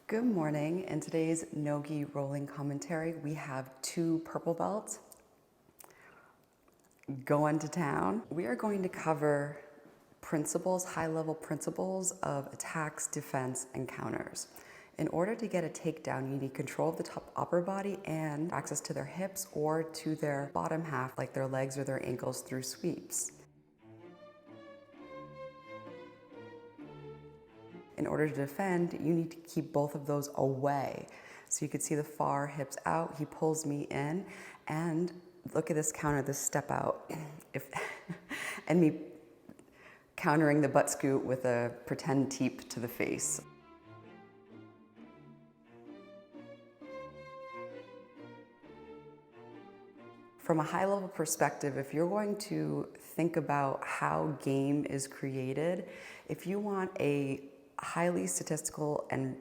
Good morning. In today's Nogi rolling commentary, we have 2 purple belts going to town. We are going to cover principles, high-level principles of attacks, defense, and counters. In order to get a takedown, you need control of the top upper body and access to their hips or to their bottom half, like their legs or their ankles, through sweeps. In order to defend, you need to keep both of those away. So you can see the far hips out, he pulls me in, and look at this counter, this step out. And me countering the butt scoot with a pretend teep to the face. From a high level perspective, if you're going to think about how game is created, if you want a highly statistical and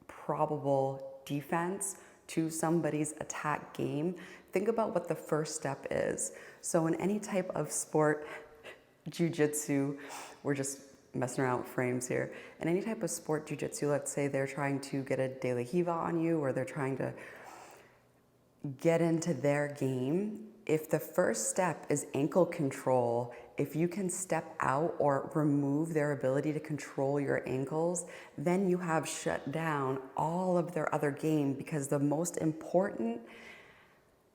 probable defense to somebody's attack game, think about what the first step is. So in any type of sport, jiu-jitsu, we're just messing around with frames here. In any type of sport, jiu-jitsu, let's say they're trying to get a de la Riva on you, or they're trying to get into their game. If the first step is ankle control, if you can step out or remove their ability to control your ankles, then you have shut down all of their other game, because the most important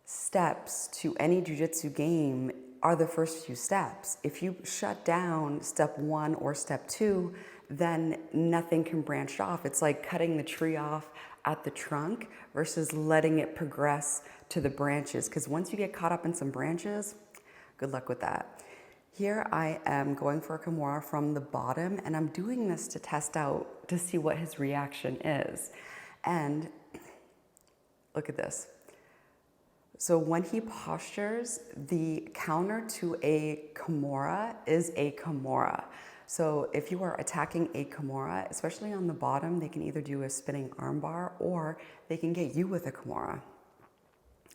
steps to any jiu-jitsu game are the first few steps. If you shut down step 1 or step 2, then nothing can branch off. It's like cutting the tree off at the trunk versus letting it progress to the branches, because once you get caught up in some branches, good luck with that. Here I am going for a Kimura from the bottom, and I'm doing this to test out to see what his reaction is. And look at this. So when he postures, the counter to a Kimura is a Kimura. So if you are attacking a Kimura, especially on the bottom, they can either do a spinning armbar or they can get you with a Kimura.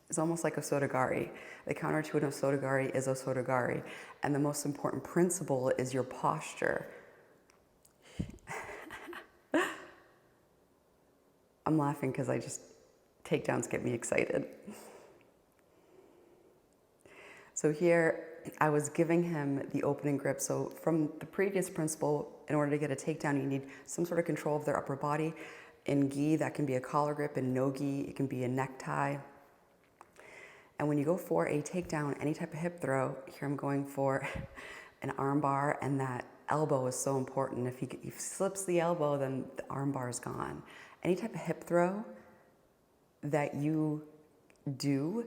It's almost like a Sotogari. The counter to an Sotogari is a Sotogari. And the most important principle is your posture. I'm laughing because takedowns get me excited. So here, I was giving him the opening grip. So from the previous principle, in order to get a takedown, you need some sort of control of their upper body. In gi, that can be a collar grip. In nogi, it can be a necktie. And when you go for a takedown, any type of hip throw, here I'm going for an arm bar, and that elbow is so important. If he slips the elbow, then the arm bar is gone. Any type of hip throw that you do,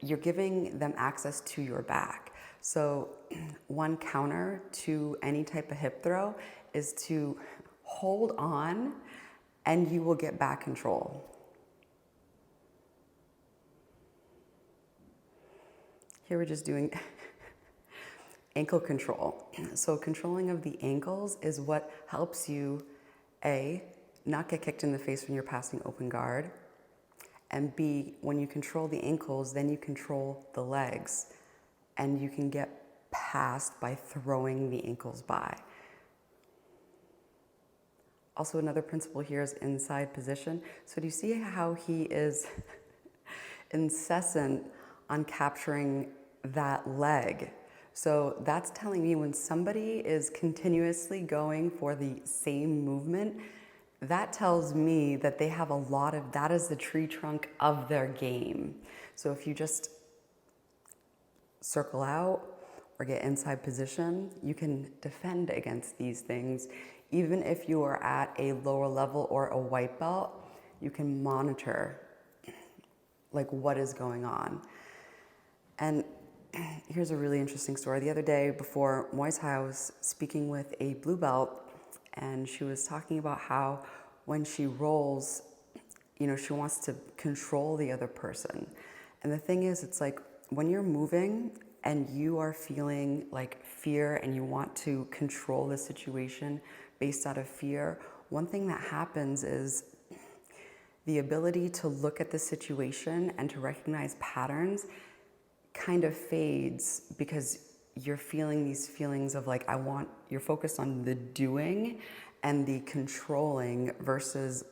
you're giving them access to your back. So one counter to any type of hip throw is to hold on, and you will get back control. Here we're just doing ankle control. So controlling of the ankles is what helps you, A, not get kicked in the face when you're passing open guard, and B, when you control the ankles, then you control the legs, and you can get past by throwing the ankles by. Also, another principle here is inside position. So do you see how he is incessant on capturing that leg? So that's telling me when somebody is continuously going for the same movement, that tells me that they have a lot of, that is the tree trunk of their game. So if you just circle out or get inside position, you can defend against these things. Even if you are at a lower level or a white belt, you can monitor like what is going on. And here's a really interesting story. The other day before Muay Thai, I was speaking with a blue belt, and she was talking about how when she rolls, she wants to control the other person. And the thing is, it's like when you're moving and you are feeling like fear and you want to control the situation based out of fear, one thing that happens is the ability to look at the situation and to recognize patterns kind of fades, because you're feeling these feelings of like, you're focused on the doing, and the controlling versus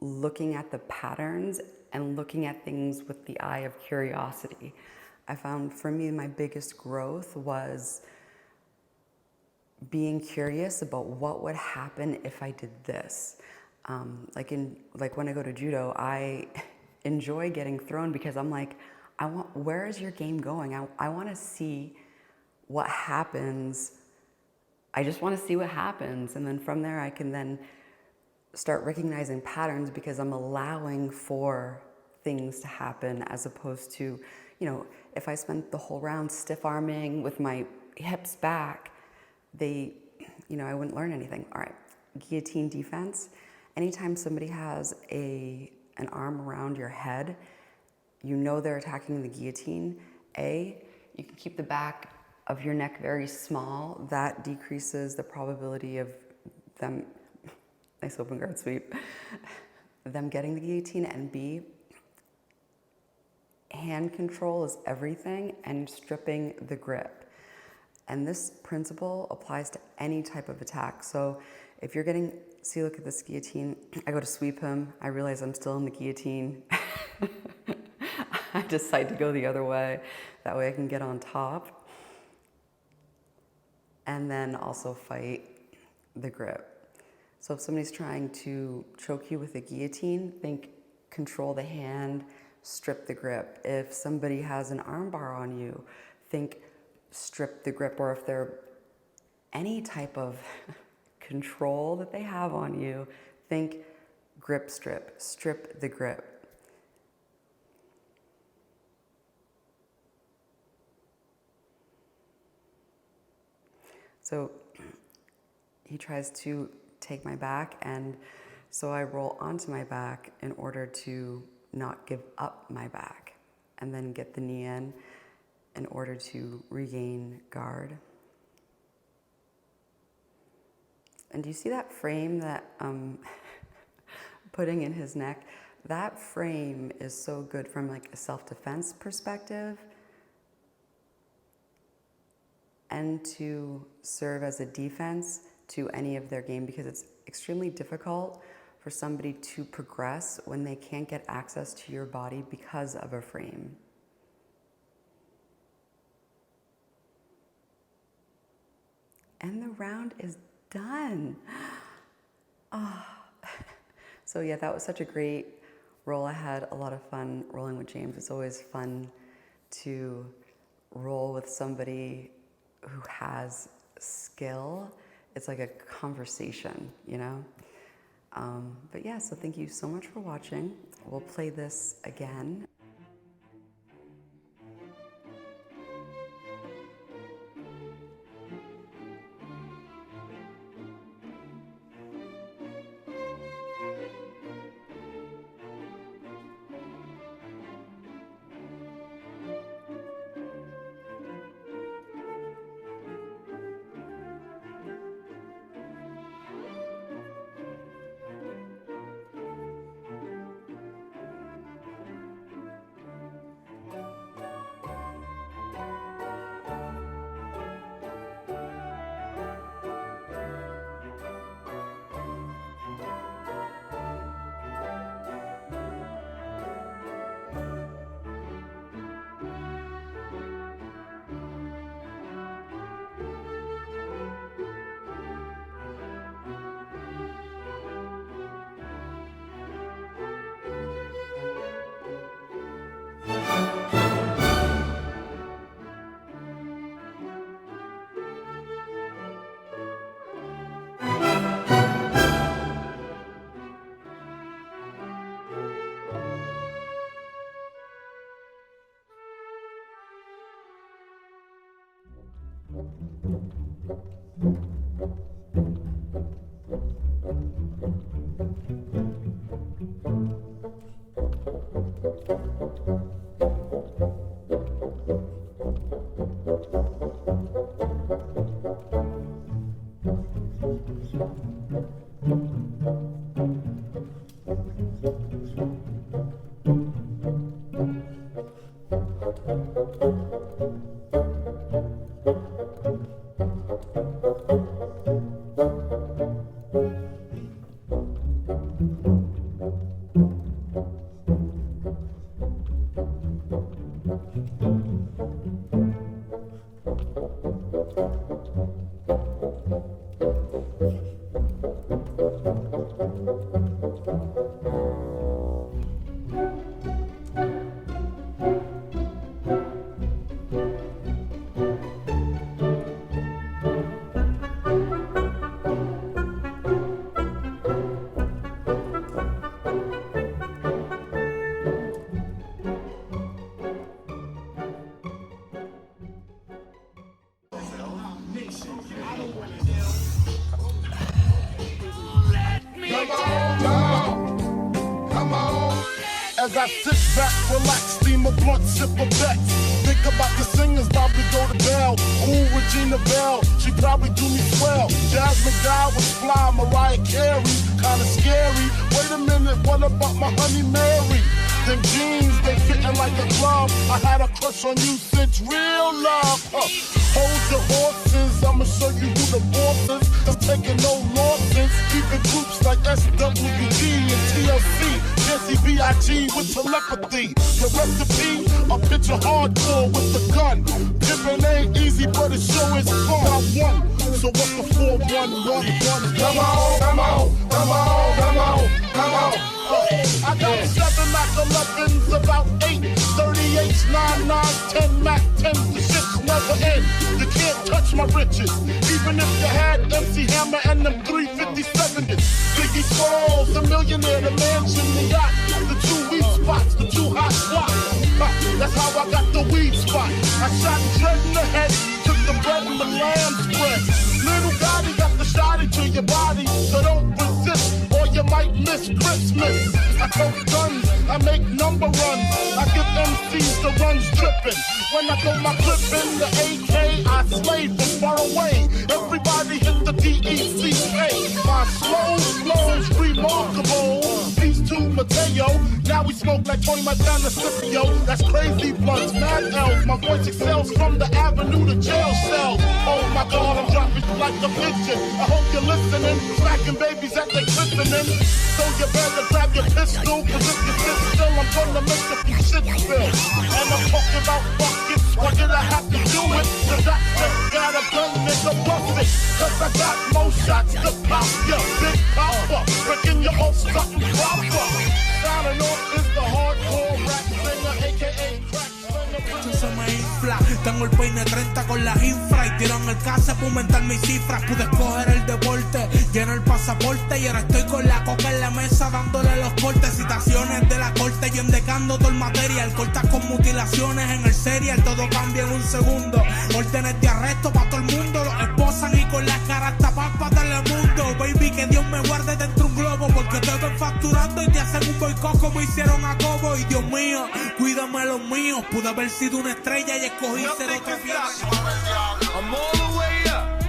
looking at the patterns and looking at things with the eye of curiosity. I found for me, my biggest growth was being curious about what would happen if I did this. Like when I go to judo, I enjoy getting thrown because I'm like, where is your game going? I want to see what happens. I just want to see what happens. And then from there, I can then start recognizing patterns because I'm allowing for things to happen, as opposed to, if I spent the whole round stiff arming with my hips back, I wouldn't learn anything. All right, guillotine defense. Anytime somebody has an arm around your head, they're attacking the guillotine. You can keep the back of your neck very small. That decreases the probability of them, nice open guard sweep, them getting the guillotine. And B, hand control is everything, and stripping the grip. And this principle applies to any type of attack. So if you're see, look at this guillotine. I go to sweep him. I realize I'm still in the guillotine. I decide to go the other way. That way I can get on top. And then also fight the grip. So if somebody's trying to choke you with a guillotine, think control the hand, strip the grip. If somebody has an arm bar on you, think strip the grip. Or if they're any type of control that they have on you, think grip strip the grip. So he tries to take my back, and so I roll onto my back in order to not give up my back, and then get the knee in order to regain guard. And do you see that frame that I'm putting in his neck? That frame is so good from like a self-defense perspective, and to serve as a defense to any of their game, because it's extremely difficult for somebody to progress when they can't get access to your body because of a frame. And the round is done. Oh. So yeah, that was such a great roll. I had a lot of fun rolling with James. It's always fun to roll with somebody who has skill. It's like a conversation, But yeah, so thank you so much for watching. We'll play this again. as I sit back, relax, steam a blunt, sip a Beck. Think about the singers, probably go to Bell. Ooh, Regina Bell, she probably do me swell. Jasmine Guy was fly, Mariah Carey, kinda scary. Wait a minute, what about my honey Mary? Them jeans, they fitting like a glove. I had a crush on you since real love. Hold your horses, I'ma show you who the boss is. I'm taking no losses, keeping groups like SWD and TLC. Jesse B.I.G. with telepathy. The recipe, a picture hardcore with the gun. Pimpin' ain't easy, but it sure is fun. I won, so what's the 4-1-1-1? Come on, come on, come on, come on, come on. I got 7 Mac 11s, about 8, 38s, 9, 9, 10 Mac 10s, the shit's never end. You can't touch my riches, even if you had MC Hammer and them 357s. Biggie Smalls, the millionaire, the mansion, the yacht, the 2 weed spots, the 2 hot spots. That's how I got the weed spot. I shot Dread in the head, took the bread and the lamb spread. Little Gotti got the shotty to your body, so don't resist or you might miss Christmas. I tote guns, I make number runs, I give MCs the runs dripping. When I throw my clip in the AK, I slay from far away. Everybody hit the DECA. My slow's remarkable. These two Mateo, now we smoke like Tony Montana Scipio. That's crazy blunts, mad L's. My voice excels from the avenue to jail cell. Oh my God, I'm dropping like a pigeon. I hope you're listening, smacking babies at they christening. So you better grab your pistol, cause if you sit still, I'm gonna make the shit spill. And I'm talking about buckets, why did I have to do it? Cause I just got a gun, nigga, bust it. Cause I got more shots to pop ya, big popper. Breaking your off something proper. Sounding off is the hardcore rap singer, a.k.a. crack singer. Se me infla, tengo el peine 30 con las infra y tiran el case para aumentar mis cifras. Pude escoger el deporte, lleno el pasaporte y ahora estoy con la coca en la mesa dándole los cortes. Citaciones de la corte y endecando todo el material. Cortas con mutilaciones en el serial, todo cambia en un segundo. Órdenes de arresto para todo el mundo, los esposan y con las caras tapadas para Telemundo. Baby, que Dios me guarde dentro un globo, porque te ven facturando y te hacen un boicot como hicieron a Cobo. Y Dios mío, cuídame los míos. Pude haber sido una estrella y escogí ser otro fiel. I'm all the way up.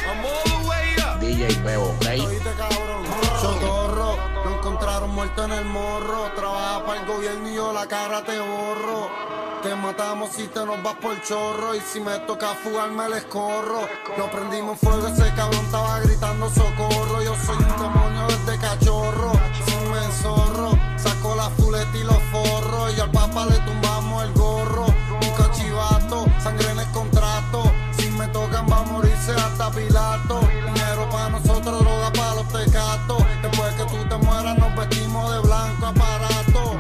I'm all the way up. DJ Bebo, ¿ok? Oíste, cabrón, socorro, lo encontraron muerto en el morro. Trabaja para el gobierno y yo la cara te borro. Te matamos si te nos vas por chorro. Y si me toca fugarme les corro. Lo prendimos fuego, ese cabrón estaba gritando socorro. Yo soy un demonio desde cachorro. Sin me enzorro, saco la fuleta y los forros. Y al papá le tumbamos el gorro. Un cachivato, sangre en el contrato. Si me tocan va a morirse hasta Pilato. Dinero para nosotros, droga para los tecatos. Después que tú te mueras nos vestimos de blanco aparato.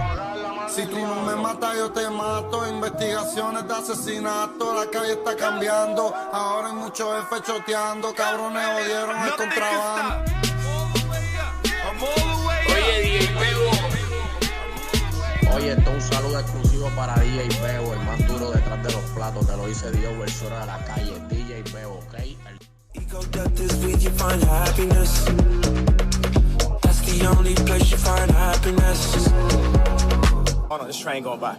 Si tú no me matas yo te mato. Investigaciones de asesinato. La calle está cambiando. Ahora hay muchos jefes choteando. Cabrones jodieron el contrabando. Oye, DJ Bebo. Oye, esto es un saludo exclusivo para DJ Bebo, el más duro detrás de los platos. Te lo dice Dios, versora de la calle. DJ Bebo, ¿ok? Ego death is where you find happiness. That's the only place you find happiness. Hold on, this train going by.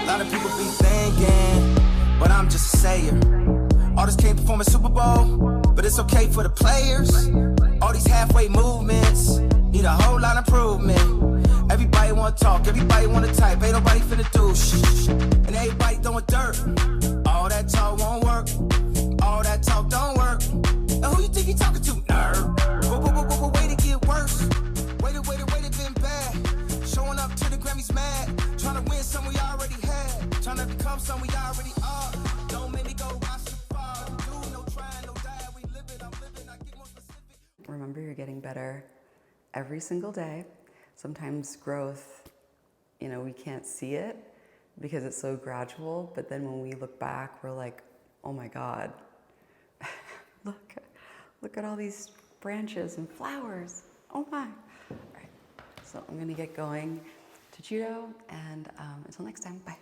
A lot of people be thinking, but I'm just a sayer. Artists can't perform a Super Bowl, but it's okay for the players. All these halfway movements need a whole lot of improvement. Everybody wanna talk, everybody wanna type, ain't nobody finna do shh. And everybody throwing dirt. All that talk won't work, all that talk don't work. Now who you think you talking to, nerd? Way to get worse. Way to been bad. Showing up to the Grammys mad. Trying to win something we already had. Trying to become something we already are. Don't make me go watch the far. Do no trying, no die. We live it, I'm living, I get more specific. Remember, you're getting better every single day. Sometimes growth, we can't see it because it's so gradual, but then when we look back, we're like, oh my God, look at all these branches and flowers. Oh my. All right, so I'm gonna get going to judo, and until next time, bye.